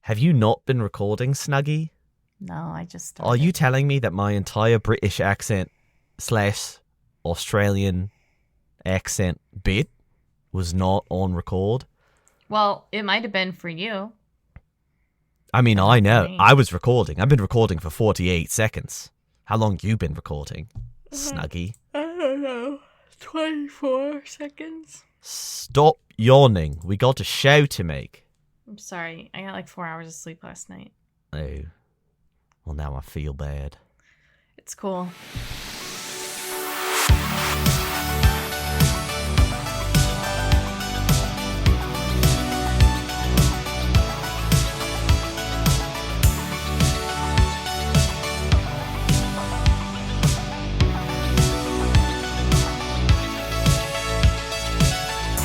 Have you not been recording, Snuggie? No, I just started. Are you telling me that my entire British accent / Australian accent bit was not on record? Well, it might have been for you. I mean, But I not for know. me. I was recording. I've been recording for 48 seconds. How long you been recording, Snuggie? I don't know. 24 seconds. Stop yawning. We got a show to make. I'm sorry. I got like 4 hours of sleep last night. Oh. Well, now I feel bad. It's cool.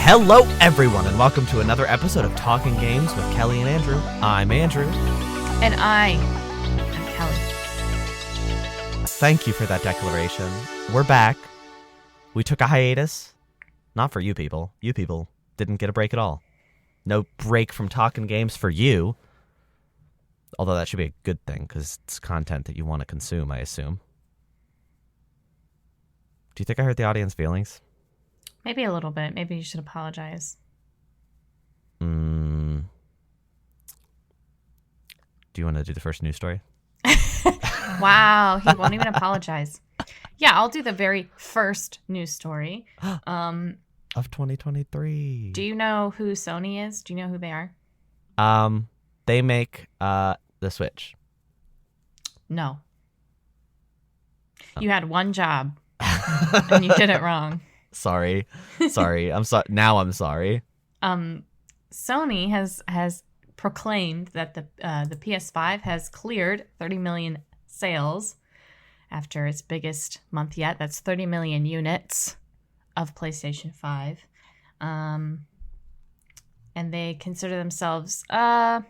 Hello, everyone, and welcome to another episode of Talking Games with Kellie and Andrew. I'm Andrew. And I am Kellie. Thank you for that declaration. We're back. We took a hiatus. Not for you people. You people didn't get a break at all. No break from Talking Games for you. Although that should be a good thing, because it's content that you want to consume, I assume. Do you think I hurt the audience feelings? Maybe a little bit. Maybe you should apologize. Do you want to do the first news story? Wow, he won't even apologize. Yeah, I'll do the very first news story. Of 2023. Do you know who Sony is? Do you know who they are? They make the Switch. No. You had one job, and you did it wrong. Sorry. I'm sorry. Now I'm sorry. Sony has proclaimed that the PS5 has cleared 30 million sales after its biggest month yet. That's 30 million units of PlayStation 5. And they consider themselves out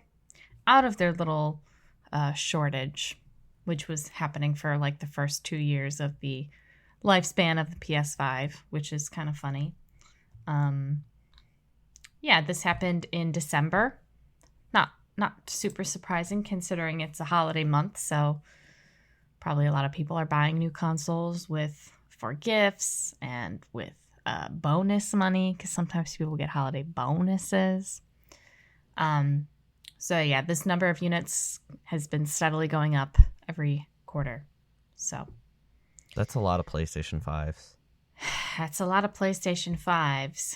of their little shortage, which was happening for like the first 2 years of the lifespan of the PS5, which is kind of funny. Yeah, this happened in December. Not super surprising considering it's a holiday month, so probably a lot of people are buying new consoles for gifts and with bonus money, because sometimes people get holiday bonuses. So yeah, this number of units has been steadily going up every quarter. So That's a lot of PlayStation 5s. that's a lot of PlayStation 5s.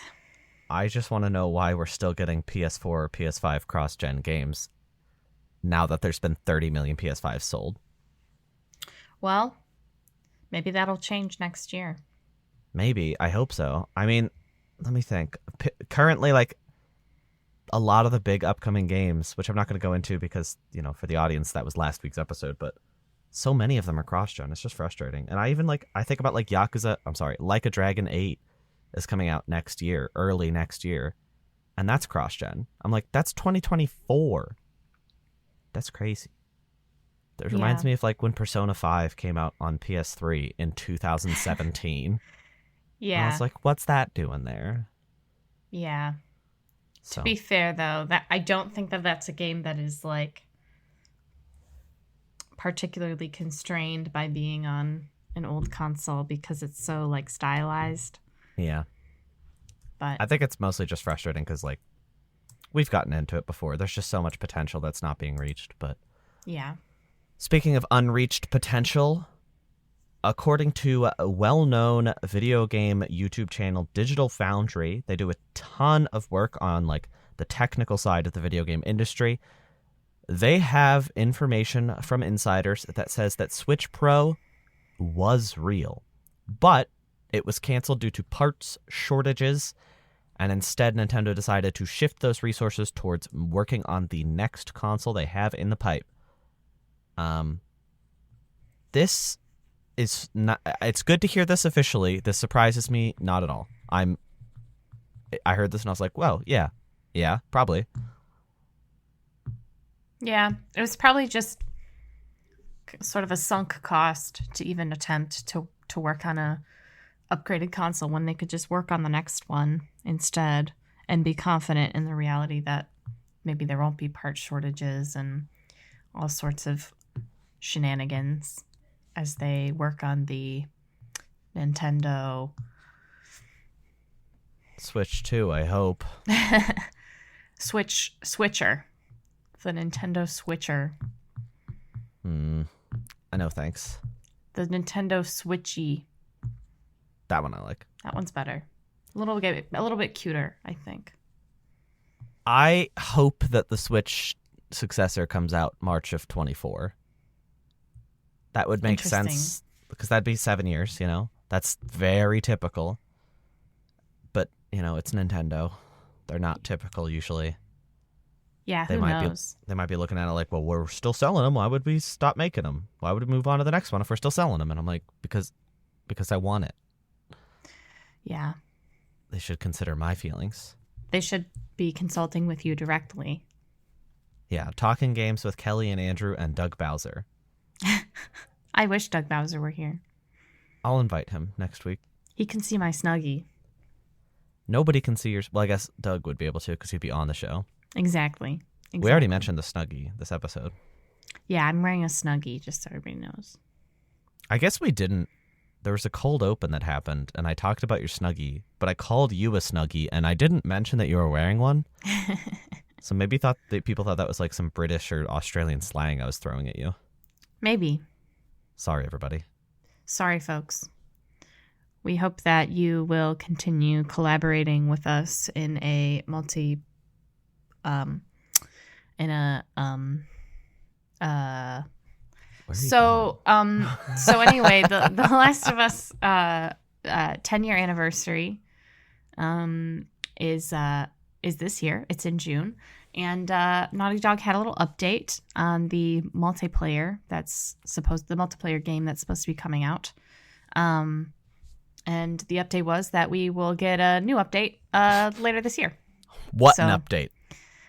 I just want to know why we're still getting PS4 or PS5 cross-gen games now that there's been 30 million PS5s sold. Well, maybe that'll change next year. Maybe. I hope so. I mean, let me think. Currently, like, a lot of the big upcoming games, which I'm not going to go into because, for the audience, that was last week's episode, but so many of them are cross-gen. It's just frustrating. And I think about, like, Like a Dragon 8 is coming out next year, early next year, and that's cross-gen. I'm like, that's 2024. That's crazy. That reminds me of, like, when Persona 5 came out on PS3 in 2017. Yeah. And I was like, what's that doing there? Yeah. So. To be fair, though, that I don't think that that's a game that is, like, particularly constrained by being on an old console because it's so, like, stylized. Yeah. But I think it's mostly just frustrating because, like, we've gotten into it before. There's just so much potential that's not being reached. But yeah. Speaking of unreached potential, according to a well-known video game YouTube channel, Digital Foundry, they do a ton of work on, like, the technical side of the video game industry. They have information from insiders that says that Switch Pro was real, but it was canceled due to parts shortages, and instead Nintendo decided to shift those resources towards working on the next console they have in the pipe. This is not. It's good to hear this officially. This surprises me not at all. I heard this and I was like, well, yeah, probably. Yeah, it was probably just sort of a sunk cost to even attempt to work on a upgraded console when they could just work on the next one instead and be confident in the reality that maybe there won't be part shortages and all sorts of shenanigans as they work on the Nintendo Switch 2, I hope. Switcher. The Nintendo Switcher. I know, thanks. The Nintendo Switchy. That one I like. That one's better. A little bit cuter, I think. I hope that the Switch successor comes out March of 24. That would make sense because that'd be 7 years, you know? That's very typical. But, you know, it's Nintendo. They're not typical usually. Yeah, who knows? They might be looking at it like, well, we're still selling them. Why would we stop making them? Why would we move on to the next one if we're still selling them? And I'm like, because I want it. Yeah. They should consider my feelings. They should be consulting with you directly. Yeah, talking games with Kellie and Andrew and Doug Bowser. I wish Doug Bowser were here. I'll invite him next week. He can see my Snuggie. Nobody can see yours. Well, I guess Doug would be able to because he'd be on the show. Exactly. We already mentioned the Snuggie this episode. Yeah, I'm wearing a Snuggie, just so everybody knows. I guess we didn't. There was a cold open that happened, and I talked about your Snuggie, but I called you a Snuggie, and I didn't mention that you were wearing one. So maybe people thought that was like some British or Australian slang I was throwing at you. Maybe. Sorry, everybody. Sorry, folks. We hope that you will continue collaborating with us in a so anyway, the Last of Us 10-year anniversary is this year. It's in June. And Naughty Dog had a little update on the multiplayer game that's supposed to be coming out. And the update was that we will get a new update later this year. What an update.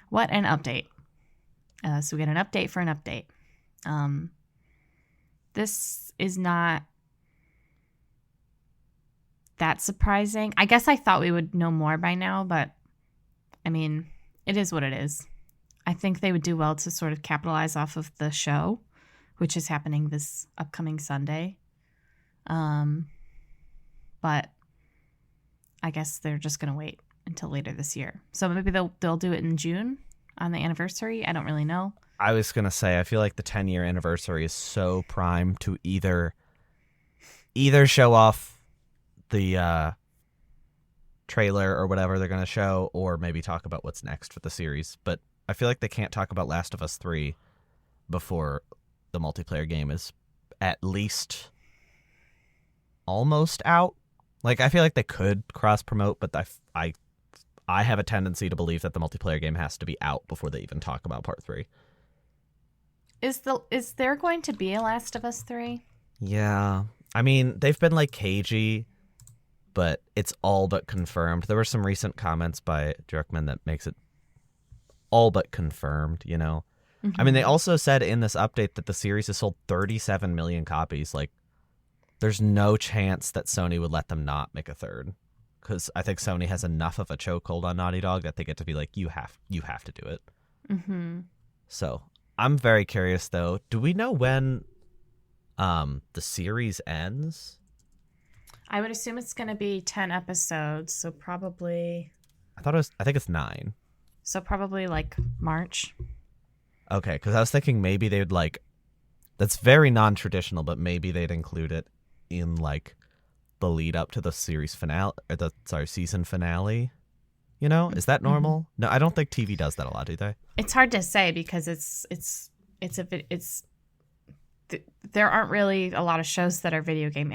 What an update. So we get an update for an update. This is not that surprising. I guess I thought we would know more by now, but I mean, it is what it is. I think they would do well to sort of capitalize off of the show, which is happening this upcoming Sunday. But I guess they're just going to wait until later this year. So maybe they'll do it in June on the anniversary. I don't really know. I was going to say, I feel like the 10-year anniversary is so prime to either show off the trailer or whatever they're going to show, or maybe talk about what's next with the series. But I feel like they can't talk about Last of Us 3 before the multiplayer game is at least almost out. Like, I feel like they could cross-promote, but I have a tendency to believe that the multiplayer game has to be out before they even talk about Part 3. Is there going to be a Last of Us 3? Yeah. I mean, they've been, like, cagey, but it's all but confirmed. There were some recent comments by Druckmann that makes it all but confirmed, you know? Mm-hmm. I mean, they also said in this update that the series has sold 37 million copies. Like, there's no chance that Sony would let them not make a third. Because I think Sony has enough of a chokehold on Naughty Dog that they get to be like, you have to do it. Mm-hmm. So I'm very curious, though. Do we know when the series ends? I would assume it's going to be 10 episodes, so probably... I think it's 9. So probably like March. Okay, because I was thinking maybe they would like... That's very non-traditional, but maybe they'd include it in like the lead up to the series finale, or season finale. You know, is that normal? Mm-hmm. No, I don't think TV does that a lot, do they? It's hard to say because there aren't really a lot of shows that are video game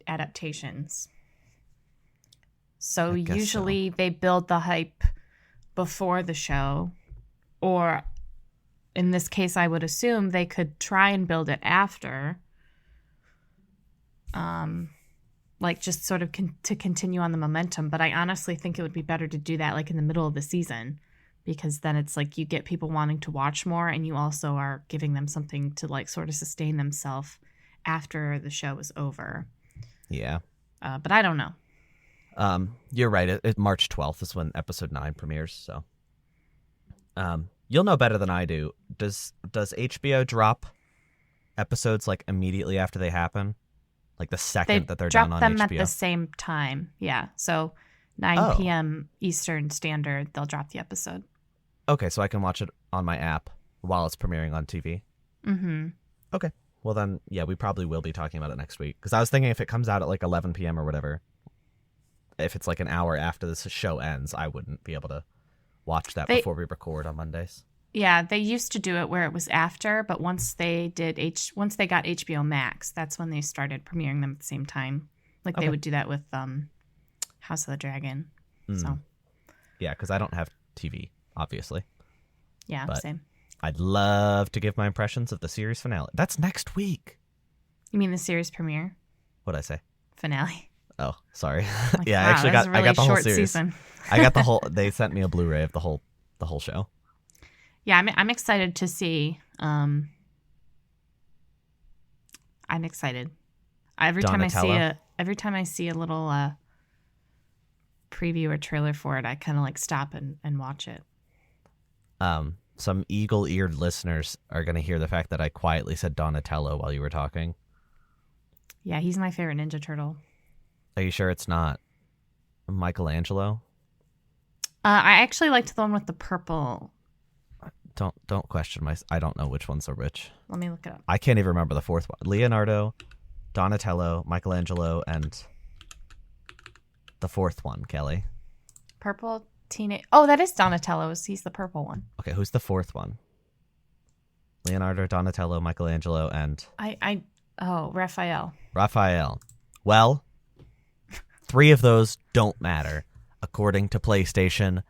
adaptations. So usually they build the hype before the show, or in this case, I would assume they could try and build it after. Like just sort of to continue on the momentum. But I honestly think it would be better to do that like in the middle of the season, because then it's like you get people wanting to watch more and you also are giving them something to like sort of sustain themselves after the show is over. Yeah. But I don't know. You're right. March 12th is when episode 9 premieres. So You'll know better than I do. Does HBO drop episodes like immediately after they happen? Like the second They that they're done drop on them at the HBO? same time. Yeah. So 9 Oh, p.m. Eastern Standard, they'll drop the episode. okay. So I can watch it on my app while it's premiering on TV. Mm-hmm. Okay. Well then, yeah, we probably will be talking about it next week. Because I was thinking if it comes out at like 11 p.m. or whatever, if it's like an hour after this show ends, I wouldn't be able to watch that They before we record on Mondays. Yeah, they used to do it where it was after, but once they got HBO Max, that's when they started premiering them at the same time. Like they Okay. would do that with House of the Dragon. So Yeah, because I don't have TV, obviously. yeah, But same. I'd love to give my impressions of the series finale. That's next week. You mean the series premiere What'd I say? finale? Oh, sorry. Like, Yeah, I wow, actually that's got a really I got the whole short series. season. I got the whole. They sent me a Blu-ray of the whole show. Yeah, I'm excited to see. I'm excited. Every time Donatello? I see a little preview or trailer for it, I kind of like stop and watch it. Some eagle-eared listeners are going to hear the fact that I quietly said Donatello while you were talking. Yeah, he's my favorite Ninja Turtle. Are you sure it's not Michelangelo? I actually liked the one with the purple. Don't question my. I don't know which ones are which. Let me look it up. I can't even remember the fourth one. Leonardo, Donatello, Michelangelo, and the fourth one, Kelly. Purple teenage. Oh, that is Donatello's. He's the purple one. Okay, who's the fourth one? Leonardo, Donatello, Michelangelo, and Raphael. Raphael. Well, 3 of those don't matter, according to PlayStation,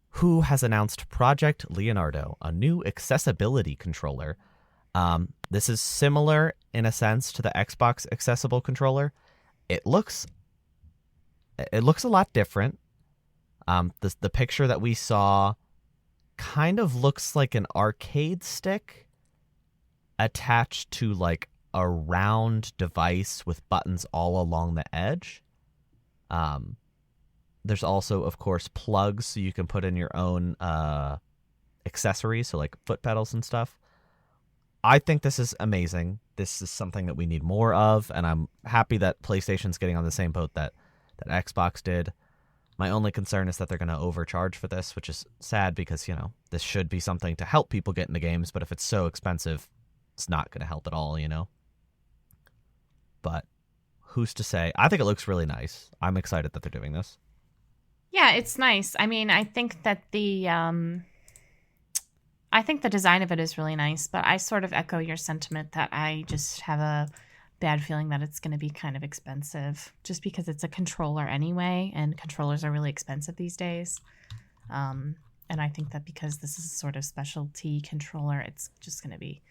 who has announced Project Leonardo, a new accessibility controller. This is similar in a sense to the Xbox accessible controller. It looks a lot different. The picture that we saw kind of looks like an arcade stick attached to like a round device with buttons all along the edge. There's also, of course, plugs so you can put in your own accessories, so like foot pedals and stuff. I think this is amazing. This is something that we need more of, and I'm happy that PlayStation's getting on the same boat that Xbox did. My only concern is that they're going to overcharge for this, which is sad because, this should be something to help people get into games, but if it's so expensive, it's not going to help at all, But who's to say? I think it looks really nice. I'm excited that they're doing this. Yeah, it's nice. I mean, I think that the design of it is really nice, but I sort of echo your sentiment that I just have a bad feeling that it's going to be kind of expensive just because it's a controller anyway, and controllers are really expensive these days. And I think that because this is a sort of specialty controller, it's just going to be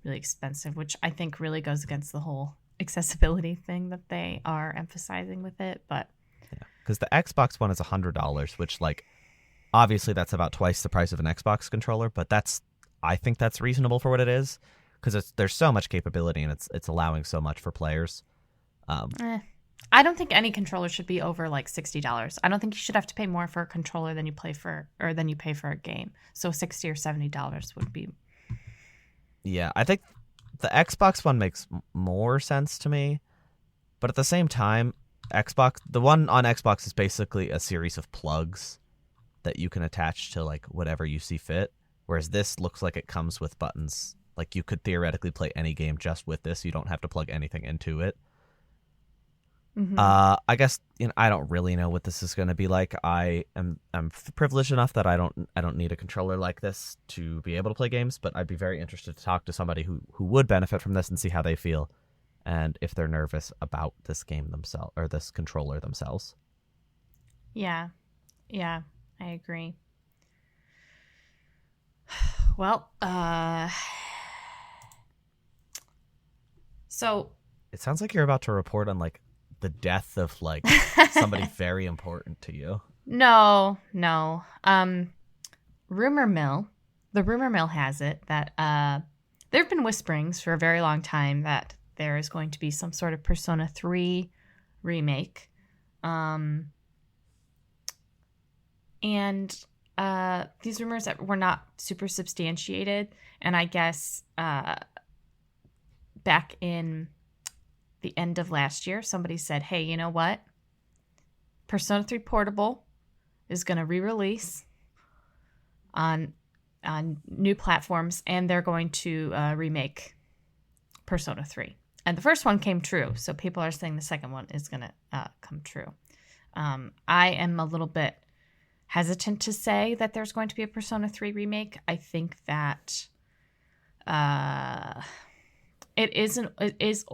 really expensive, which I think really goes against the whole accessibility thing that they are emphasizing with it. But yeah, because the Xbox One is $100, which obviously that's about twice the price of an Xbox controller, but I think that's reasonable for what it is because there's so much capability and it's allowing so much for players. I don't think any controller should be over like $60. I don't think you should have to pay more for a controller than you pay for a game. So $60 or $70 would be. Yeah, I think the Xbox One makes more sense to me, but at the same time, the one on Xbox is basically a series of plugs that you can attach to like whatever you see fit, whereas this looks like it comes with buttons. Like you could theoretically play any game just with this. You don't have to plug anything into it. Mm-hmm. I guess I don't really know what this is going to be like. I'm privileged enough that I don't need a controller like this to be able to play games, but I'd be very interested to talk to somebody who would benefit from this and see how they feel and if they're nervous about this game themselves or this controller themselves. Yeah, I agree. Well, so it sounds like you're about to report on like the death of like somebody very important to you. No. The rumor mill has it that there have been whisperings for a very long time that there is going to be some sort of Persona 3 remake. And these rumors that were not super substantiated, and I guess back in the end of last year, somebody said, "Hey, you know what? Persona 3 Portable is going to re-release on new platforms, and they're going to remake Persona 3." And the first one came true, so people are saying the second one is going to come true. I am a little bit hesitant to say that there's going to be a Persona 3 remake. I think that it is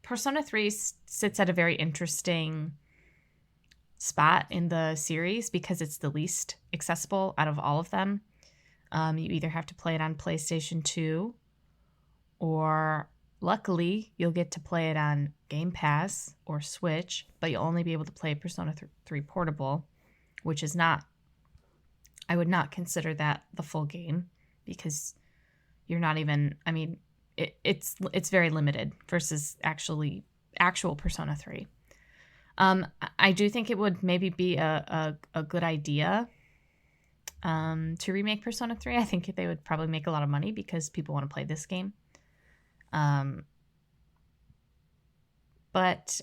Persona 3 sits at a very interesting spot in the series because it's the least accessible out of all of them. You either have to play it on PlayStation 2, or luckily you'll get to play it on Game Pass or Switch, but you'll only be able to play Persona 3 Portable, which is not, I would not consider that the full game, because you're not even, I mean, it's very limited versus actual Persona 3. I do think it would maybe be a good idea to remake Persona 3. I think they would probably make a lot of money because people want to play this game. But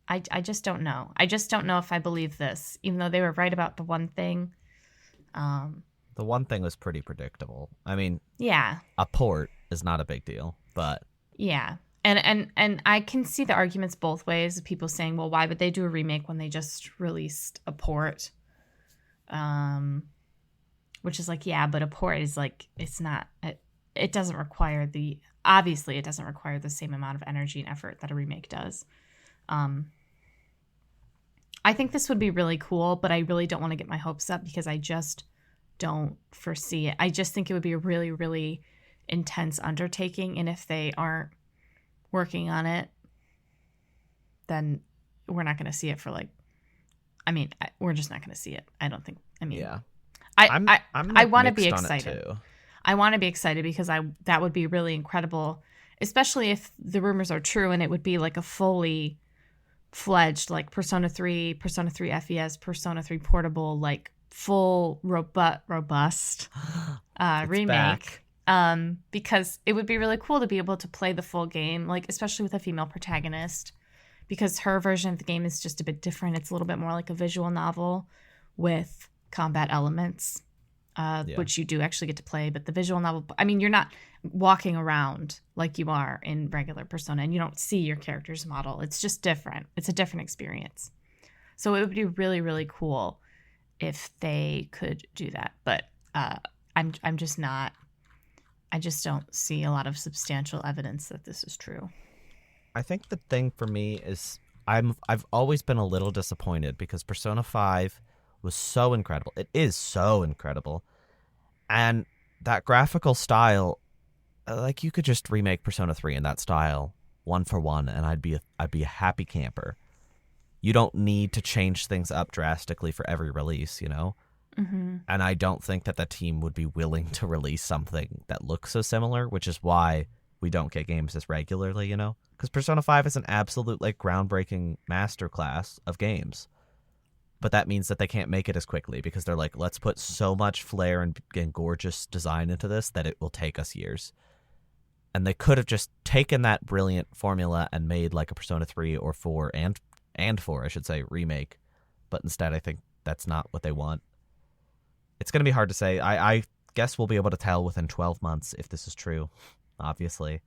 I just don't know. I just don't know if I believe this, even though they were right about the one thing. The one thing was pretty predictable. I mean, yeah, a port is not a big deal, but yeah. And I can see the arguments both ways. People saying, well, why would they do a remake when they just released a port? Which is like, yeah, but a port is like, it's not, it doesn't require obviously it doesn't require the same amount of energy and effort that a remake does. I think this would be really cool, but I really don't want to get my hopes up because I just don't foresee it. I just think it would be a really, really intense undertaking. And if they aren't working on it, then we're not going to see it for we're just not going to see it. I don't think, yeah. I want to be excited. Too. I want to be excited because that would be really incredible, especially if the rumors are true and it would be like a fully fledged like Persona 3 FES, Persona 3 Portable, like full robust remake. Because it would be really cool to be able to play the full game, like especially with a female protagonist, because her version of the game is just a bit different. It's a little bit more like a visual novel with combat elements. Which you do actually get to play, but the visual novel, I mean, you're not walking around like you are in regular Persona, and you don't see your character's model. It's just different. It's a different experience. So it would be really, really cool if they could do that. But I'm just not. I just don't see a lot of substantial evidence that this is true. I think the thing for me is I've always been a little disappointed because Persona 5 was so incredible. It is so incredible. And that graphical style, like you could just remake Persona 3 in that style, one for one, and I'd be a happy camper. You don't need to change things up drastically for every release, you know? Mm-hmm. And I don't think that the team would be willing to release something that looks so similar, which is why we don't get games as regularly, you know? Because Persona 5 is an absolute, like, groundbreaking masterclass of games. But that means that they can't make it as quickly because they're like, let's put so much flair and gorgeous design into this that it will take us years. And they could have just taken that brilliant formula and made like a Persona 3 or 4 and 4, I should say, remake. But instead, I think that's not what they want. It's going to be hard to say. I guess we'll be able to tell within 12 months if this is true, obviously.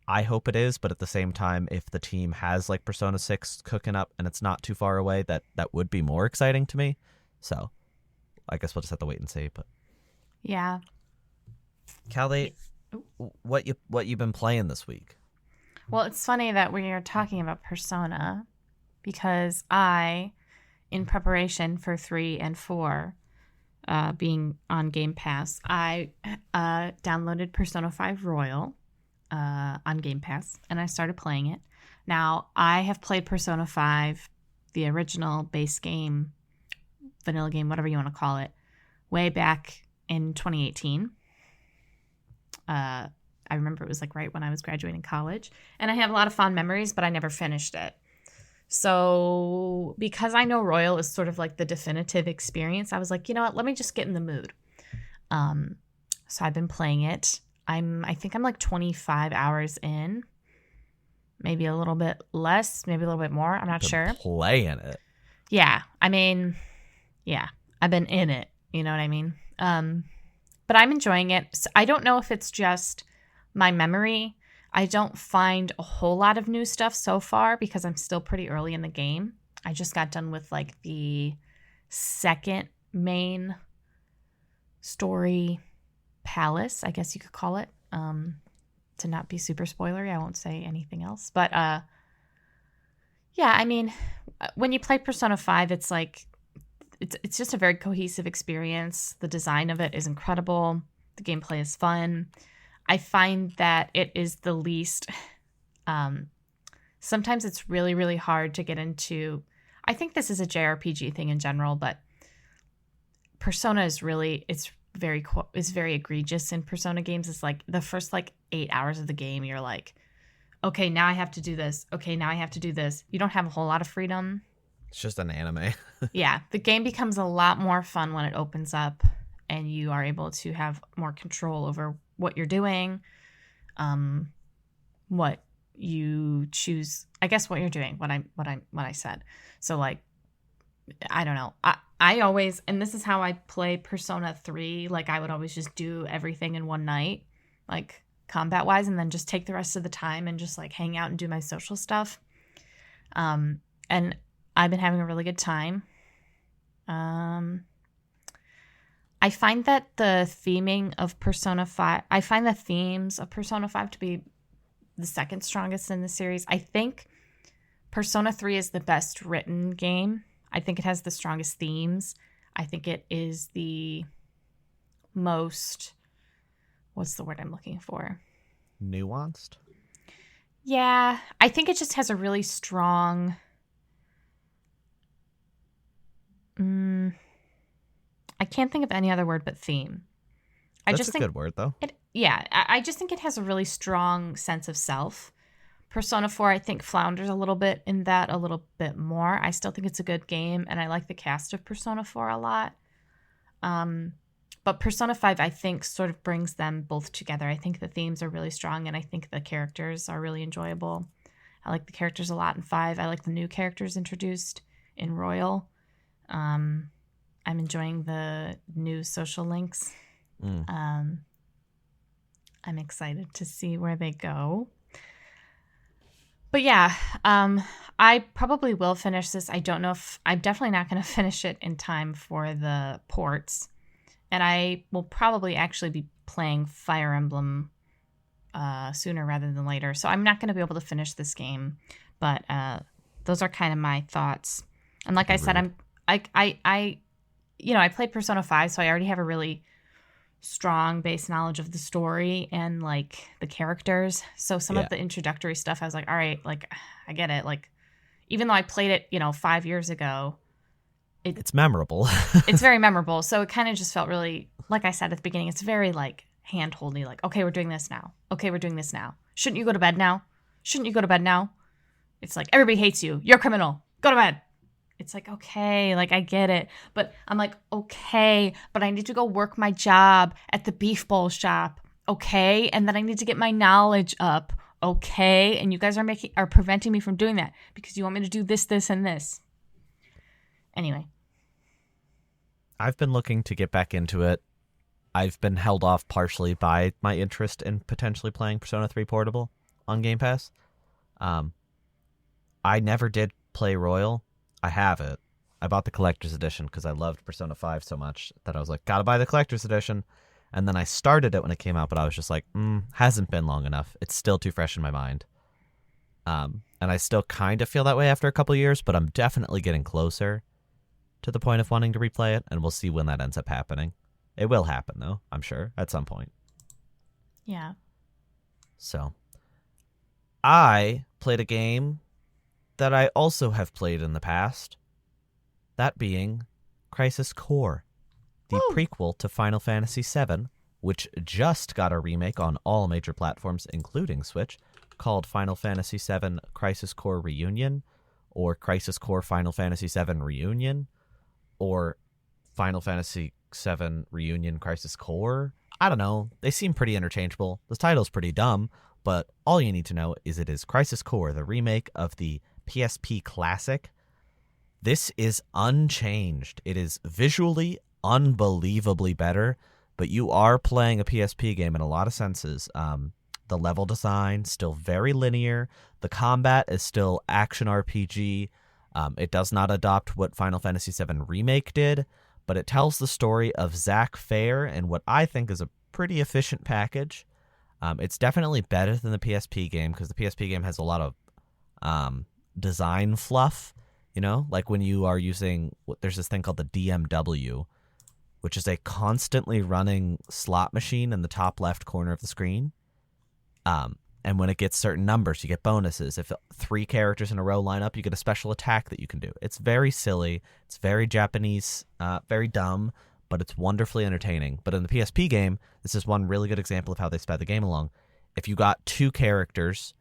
I hope it is, but at the same time, if the team has like Persona 6 cooking up and it's not too far away, that would be more exciting to me. So I guess we'll just have to wait and see. But yeah, Kelly, what you been playing this week? Well, it's funny that we are talking about Persona because I, in preparation for 3 and 4 being on Game Pass, I downloaded Persona 5 Royal on Game Pass, and I started playing it. Now, I have played Persona 5, the original base game, vanilla game, whatever you want to call it, way back in 2018. I remember it was like right when I was graduating college, and I have a lot of fond memories, but I never finished it. So because I know Royal is sort of like the definitive experience, I was like, you know what, let me just get in the mood. Um, so I've been playing it. I think I'm like 25 hours in, maybe a little bit less, maybe a little bit more. I'm not Been sure. playing it. Yeah, I mean, yeah, I've been in it. You know what I mean? But I'm enjoying it. So I don't know if it's just my memory. I don't find a whole lot of new stuff so far because I'm still pretty early in the game. I just got done with like the second main story palace, I guess you could call it. To not be super spoilery, I won't say anything else. But yeah, I mean, when you play Persona 5, it's like it's just a very cohesive experience. The design of it is incredible. The gameplay is fun. I find that it is the least sometimes it's really, really hard to get into. I think this is a JRPG thing in general, but Persona is really it's very egregious in Persona games. It's like the first like 8 hours of the game, you're like, okay, now I have to do this. Okay, now I have to do this. You don't have a whole lot of freedom. It's just an anime. Yeah, the game becomes a lot more fun when it opens up and you are able to have more control over what you're doing, what you choose. I guess what you're doing, what I said. So like, I don't know. I always, and this is how I play Persona 3. Like I would always just do everything in one night, like combat wise, and then just take the rest of the time and just like hang out and do my social stuff. And I've been having a really good time. I find that the theming of Persona 5, I find the themes of Persona 5 to be the second strongest in the series. I think Persona 3 is the best written game. I think it has the strongest themes. I think it is the most, what's the word I'm looking for? Nuanced? Yeah, I think it just has a really strong, I can't think of any other word but theme. That's a good word, though. I just think it has a really strong sense of self. Persona 4, I think, flounders a little bit in that a little bit more. I still think it's a good game, and I like the cast of Persona 4 a lot. But Persona 5, I think, sort of brings them both together. I think the themes are really strong, and I think the characters are really enjoyable. I like the characters a lot in 5. I like the new characters introduced in Royal. I'm enjoying the new social links. I'm excited to see where they go. But yeah, I probably will finish this. I don't know if I'm definitely not going to finish it in time for the ports. And I will probably actually be playing Fire Emblem sooner rather than later. So I'm not going to be able to finish this game. But those are kind of my thoughts. And like I said, I played Persona 5, so I already have a really strong base knowledge of the story and like the characters. So some of the introductory stuff, I was like, all right, like I get it. Like even though I played it, 5 years ago, it's memorable. It's very memorable. So it kind of just felt really, like I said at the beginning, it's very like hand-holdy, like, okay, we're doing this now. Okay, we're doing this now. Shouldn't you go to bed now? Shouldn't you go to bed now? It's like, everybody hates you. You're a criminal. Go to bed. It's like, okay, like I get it. But I'm like, okay, but I need to go work my job at the beef bowl shop. Okay. And then I need to get my knowledge up. Okay. And you guys are preventing me from doing that because you want me to do this, this, and this. Anyway. I've been looking to get back into it. I've been held off partially by my interest in potentially playing Persona 3 Portable on Game Pass. I never did play Royal. I have it. I bought the collector's edition because I loved Persona 5 so much that I was like, gotta buy the collector's edition. And then I started it when it came out, but I was just like, hasn't been long enough. It's still too fresh in my mind. And I still kind of feel that way after a couple years, but I'm definitely getting closer to the point of wanting to replay it, and we'll see when that ends up happening. It will happen, though, I'm sure, at some point. Yeah. So, I played a game that I also have played in the past, that being Crisis Core, the prequel to Final Fantasy VII, which just got a remake on all major platforms, including Switch, called Final Fantasy VII Crisis Core Reunion, or Crisis Core Final Fantasy VII Reunion, or Final Fantasy VII Reunion Crisis Core. I don't know. They seem pretty interchangeable. The title's pretty dumb, but all you need to know is it is Crisis Core, the remake of the PSP classic. This is unchanged. It is visually unbelievably better, but you are playing a PSP game in a lot of senses. The level design still very linear. The combat is still action RPG. It does not adopt what Final Fantasy VII Remake did, but it tells the story of Zack Fair in what I think is a pretty efficient package. It's definitely better than the PSP game because the PSP game has a lot of design fluff. You know, like when you are using, there's this thing called the DMW, which is a constantly running slot machine in the top left corner of the screen. And when it gets certain numbers, you get bonuses. If 3 characters in a row line up, you get a special attack that you can do. It's very silly. It's very Japanese, very dumb, but it's wonderfully entertaining. But in the PSP game, this is one really good example of how they sped the game along. If you got 2 characters,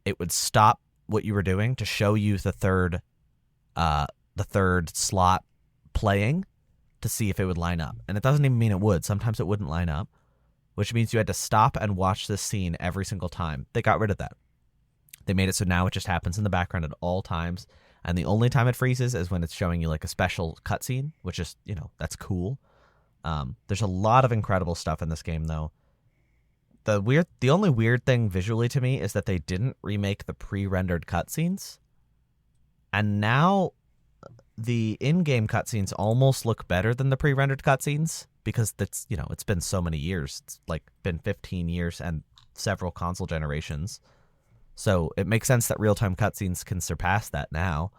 it would stop what you were doing to show you the third slot playing to see if it would line up. And it doesn't even mean it would. Sometimes it wouldn't line up, which means you had to stop and watch this scene every single time. They got rid of that. They made it so now it just happens in the background at all times, and the only time it freezes is when it's showing you like a special cutscene, which is, you know, that's cool. There's a lot of incredible stuff in this game, though. The only weird thing visually to me is that they didn't remake the pre-rendered cutscenes, and now the in-game cutscenes almost look better than the pre-rendered cutscenes because that's, you know, it's been so many years. It's like been 15 years and several console generations. So it makes sense that real-time cutscenes can surpass that now.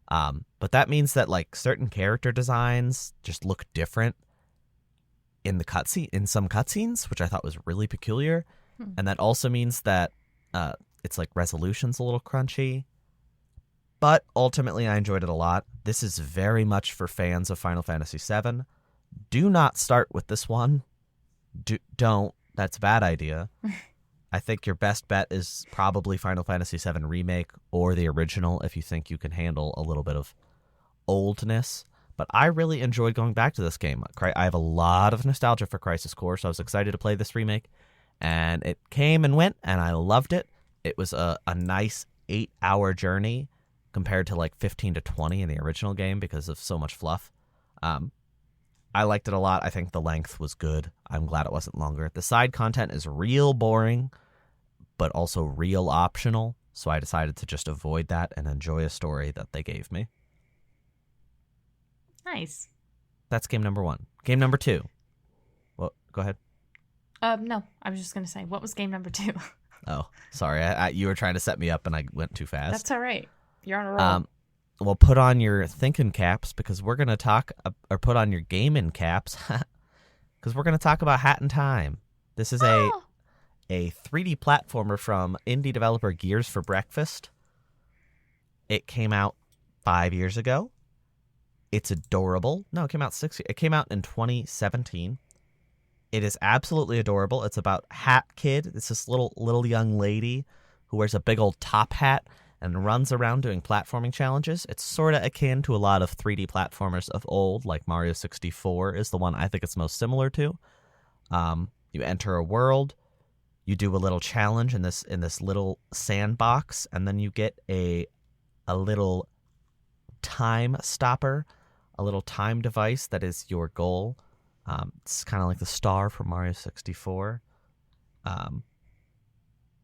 But that means that like certain character designs just look different in some cutscenes, which I thought was really peculiar. And that also means that it's like resolution's a little crunchy. But ultimately, I enjoyed it a lot. This is very much for fans of Final Fantasy VII. Do not start with this one. Don't. That's a bad idea. I think your best bet is probably Final Fantasy VII Remake or the original if you think you can handle a little bit of oldness. But I really enjoyed going back to this game. I have a lot of nostalgia for Crisis Core, so I was excited to play this remake. And it came and went, and I loved it. It was a nice 8-hour journey compared to like 15 to 20 in the original game because of so much fluff. I liked it a lot. I think the length was good. I'm glad it wasn't longer. The side content is real boring, but also real optional. So I decided to just avoid that and enjoy a story that they gave me. Nice. That's game number 1. Game number 2. Well, go ahead. No, I was just going to say, what was game number 2? Oh, sorry. You were trying to set me up and I went too fast. That's all right. You're on a roll. Well, put on your thinking caps because we're going to talk, or put on your gaming caps because we're going to talk about Hat in Time. This is a 3D platformer from indie developer Gears for Breakfast. It came out 5 years ago. It's adorable. No, it came out 6 years. It came out in 2017. It is absolutely adorable. It's about Hat Kid. It's this little young lady who wears a big old top hat and runs around doing platforming challenges. It's sort of akin to a lot of 3D platformers of old, like Mario 64 is the one I think it's most similar to. You enter a world, you do a little challenge in this little sandbox, and then you get a little time stopper, a little time device that is your goal. It's kind of like the star from Mario 64.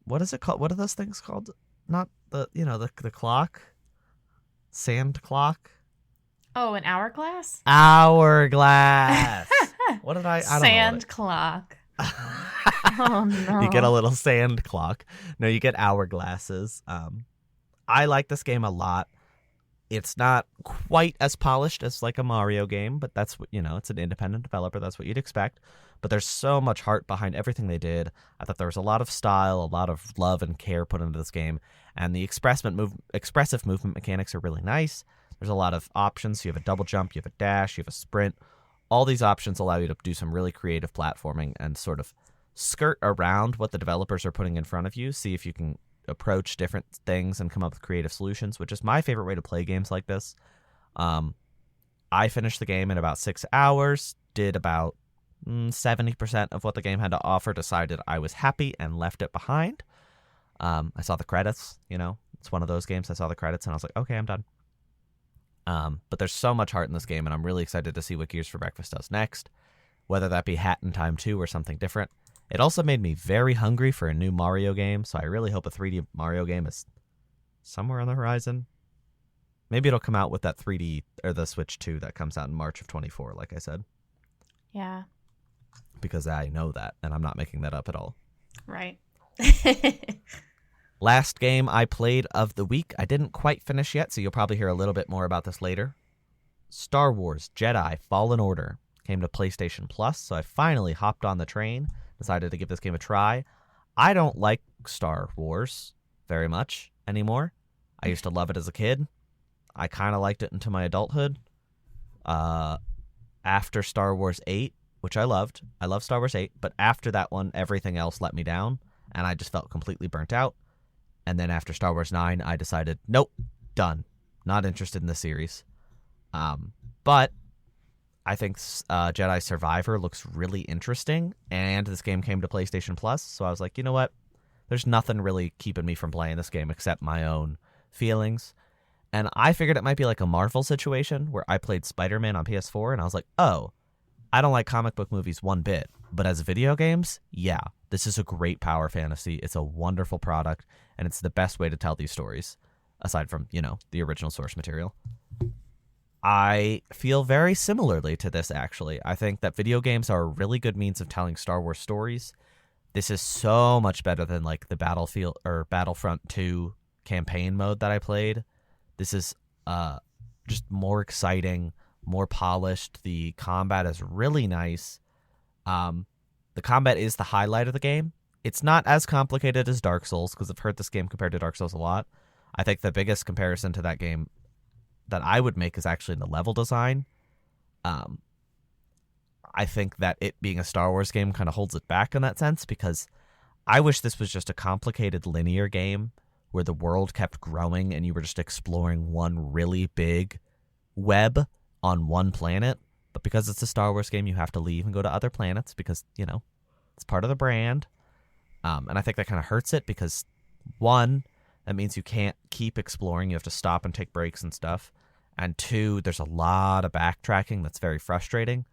What is it called? What are those things called? Not the clock, sand clock. Oh, an hourglass. Hourglass. What did I don't sand know clock. Oh no! You get a little sand clock. No, you get hourglasses. I like this game a lot. It's not quite as polished as like a Mario game, but that's what, it's an independent developer. That's what you'd expect. But there's so much heart behind everything they did. I thought there was a lot of style, a lot of love and care put into this game. And the expressive movement mechanics are really nice. There's a lot of options. You have a double jump, you have a dash, you have a sprint. All these options allow you to do some really creative platforming and sort of skirt around what the developers are putting in front of you. See if you can approach different things and come up with creative solutions, which is my favorite way to play games like this. I finished the game in about 6 hours, did about 70% of what the game had to offer, decided I was happy, and left it behind. I saw the credits, It's one of those games. I saw the credits, and I was like, okay, I'm done. But there's so much heart in this game, and I'm really excited to see what Gears for Breakfast does next, whether that be Hat in Time 2 or something different. It also made me very hungry for a new Mario game, so I really hope a 3D Mario game is somewhere on the horizon. Maybe it'll come out with that 3D or the Switch 2 that comes out in March of 24, like I said. Yeah. Because I know that, and I'm not making that up at all. Right. Last game I played of the week, I didn't quite finish yet, so you'll probably hear a little bit more about this later. Star Wars Jedi Fallen Order came to PlayStation Plus, so I finally hopped on the train, decided to give this game a try. I don't like Star Wars very much anymore. I used to love it as a kid. I kind of liked it into my adulthood. After Star Wars 8, which I love Star Wars 8, but after that one, everything else let me down, and I just felt completely burnt out. And then after Star Wars 9, I decided, nope, done. Not interested in the series. But I think Jedi Survivor looks really interesting, and this game came to PlayStation Plus, so I was like, you know what? There's nothing really keeping me from playing this game except my own feelings. And I figured it might be like a Marvel situation where I played Spider-Man on PS4, and I was like, oh, I don't like comic book movies one bit, but as video games, yeah, this is a great power fantasy. It's a wonderful product, and it's the best way to tell these stories, aside from, the original source material. I feel very similarly to this, actually. I think that video games are a really good means of telling Star Wars stories. This is so much better than like the Battlefield or Battlefront 2 campaign mode that I played. This is just more exciting, more polished. The combat is really nice. The combat is the highlight of the game. It's not as complicated as Dark Souls, because I've heard this game compared to Dark Souls a lot. I think the biggest comparison to that game that I would make is actually in the level design. I think that it being a Star Wars game kind of holds it back in that sense, because I wish this was just a complicated linear game where the world kept growing and you were just exploring one really big web on one planet. But because it's a Star Wars game, you have to leave and go to other planets because, it's part of the brand. And I think that kind of hurts it because, one, that means you can't keep exploring. You have to stop and take breaks and stuff. And two, there's a lot of backtracking that's very frustrating.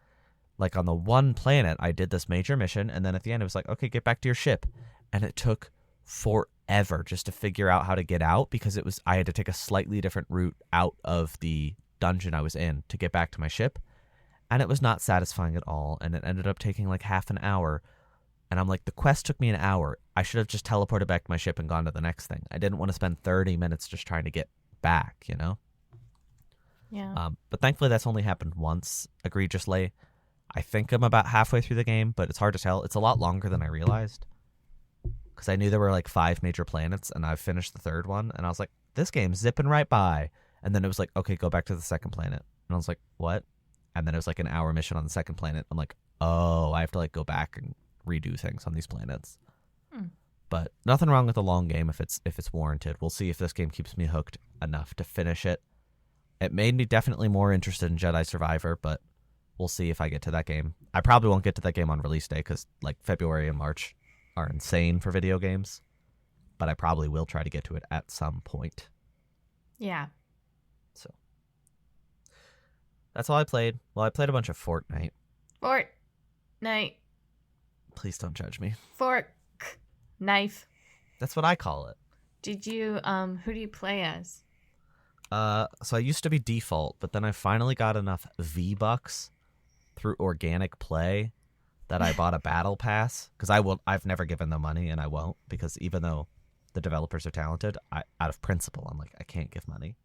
Like on the one planet, I did this major mission, and then at the end it was like, okay, get back to your ship. And it took forever just to figure out how to get out because I had to take a slightly different route out of the dungeon I was in to get back to my ship. And it was not satisfying at all, and it ended up taking like half an hour. And I'm like, the quest took me an hour. I should have just teleported back to my ship and gone to the next thing. I didn't want to spend 30 minutes just trying to get back, Yeah. But thankfully that's only happened once, egregiously. I think I'm about halfway through the game, but it's hard to tell. It's a lot longer than I realized. Because I knew there were like 5 major planets, and I've finished the 3rd one, and I was like, this game's zipping right by. And then it was like, okay, go back to the 2nd planet. And I was like, what? And then it was like an hour mission on the 2nd planet. I'm like, oh, I have to like go back and redo things on these planets. But nothing wrong with a long game if it's warranted. We'll see if this game keeps me hooked enough to finish it. It made me definitely more interested in Jedi Survivor, but we'll see if I get to that game. I probably won't get to that game on release day because like February and March are insane for video games. But I probably will try to get to it at some point. Yeah. So that's all I played. Well, I played a bunch of Fortnite. Fortnite. Please don't judge me. Fork. Knife. That's what I call it. Did you, who do you play as? So I used to be default, but then I finally got enough V-Bucks through organic play that I bought a battle pass. Because I've never given them money, and I won't. Because even though the developers are talented, out of principle, I'm like, I can't give money.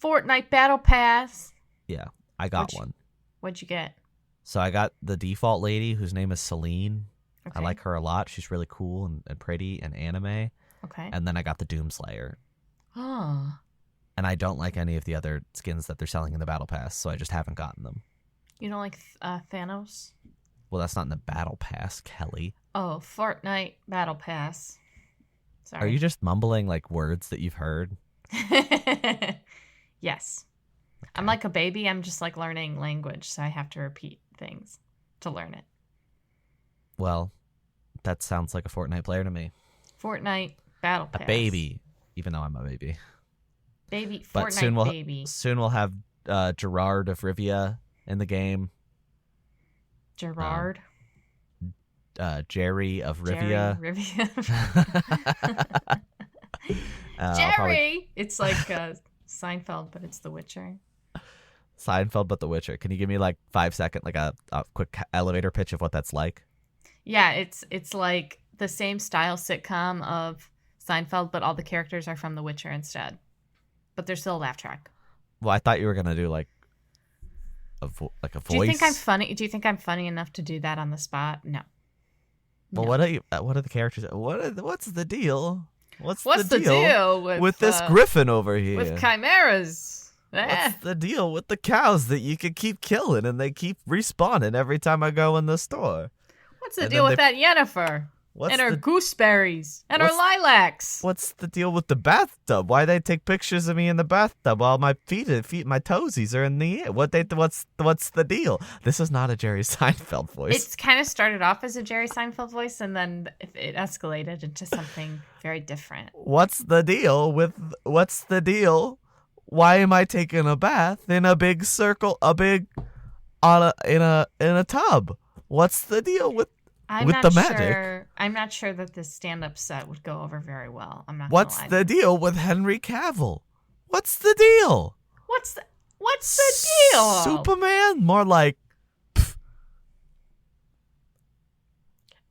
Fortnite Battle Pass. Yeah, I got one. What'd you get? So I got the default lady, whose name is Celine. Okay. I like her a lot. She's really cool and pretty and anime. Okay. And then I got the Doomslayer. Oh. And I don't like any of the other skins that they're selling in the Battle Pass, so I just haven't gotten them. You don't like Thanos? Well, that's not in the Battle Pass, Kelly. Oh, Fortnite Battle Pass. Are you Sorry. just mumbling like words that you've heard? Yes. I'm Okay. like a baby. I'm just like learning language, so I have to repeat things to learn it. Well, that sounds like a Fortnite player to me. Fortnite Battle A Pass. baby, even though I'm a baby. Baby But Fortnite baby. soon we'll have Gerard of Rivia in the game. Gerard. Jerry of Jerry Rivia. Rivia. I'll probably Jerry! It's like Seinfeld, but it's The Witcher. Seinfeld, but The Witcher. Can you give me like 5 second, like a quick elevator pitch of what that's like? Yeah, it's like the same style sitcom of Seinfeld, but all the characters are from The Witcher instead. But there's still a laugh track. Well, I thought you were gonna do like a voice. Do you think I'm funny? Do you think I'm funny enough to do that on the spot? No. Well, No. what are the characters? What's the deal? What's the deal with this griffin over here? with chimeras? What's the deal with the cows that you can keep killing and they keep respawning every time I go in the store? What's the and deal then with that Yennefer? What's And her the gooseberries and her what's- lilacs. What's the deal with the bathtub? Why they take pictures of me in the bathtub while my my toesies are in the air? What's the deal? This is not a Jerry Seinfeld voice. It's kind of started off as a Jerry Seinfeld voice, and then it escalated into something very different. What's the deal? Why am I taking a bath in a big circle, in a tub? What's the deal with I'm With not the sure. magic. I'm not sure that this stand-up set would go over very well. I'm not. what's gonna the lie. deal with Henry Cavill? What's the deal? What's the deal? Superman? More like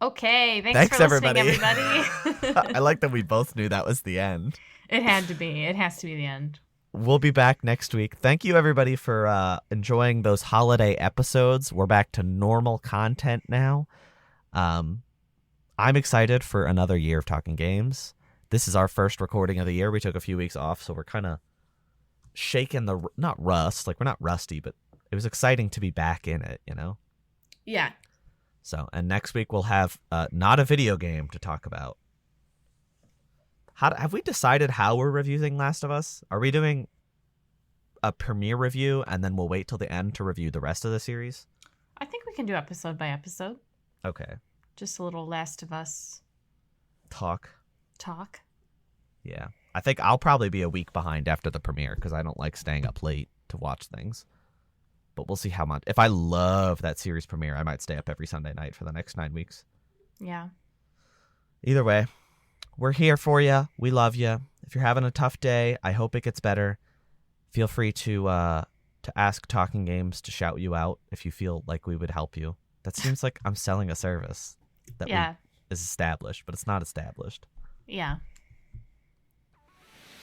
Okay, Thanks, for listening, everybody. everybody. I like that we both knew that was the end. It had to be. It has to be the end. We'll be back next week. Thank you, everybody, for enjoying those holiday episodes. We're back to normal content now. I'm excited for another year of talking games. This is our first recording of the year. We took a few weeks off, so we're kind of shaking not rust, like we're not rusty, but it was exciting to be back in it, you know? Yeah. So, and next week we'll have not a video game to talk about. Have we decided how we're reviewing Last of Us? Are we doing a premiere review and then we'll wait till the end to review the rest of the series? I think we can do episode by episode. Okay. Just a little Last of Us Talk. talk. Yeah. I think I'll probably be a week behind after the premiere because I don't like staying up late to watch things. But we'll see how much. If I love that series premiere, I might stay up every Sunday night for the next 9 weeks. Yeah. Either way, we're here for you. We love you. If you're having a tough day, I hope it gets better. Feel free to ask Talking Games to shout you out if you feel like we would help you. That seems like I'm selling a service that is established, but it's not established. Yeah.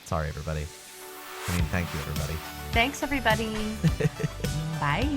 Sorry, everybody. I mean, thank you, everybody. Thanks, everybody. Bye.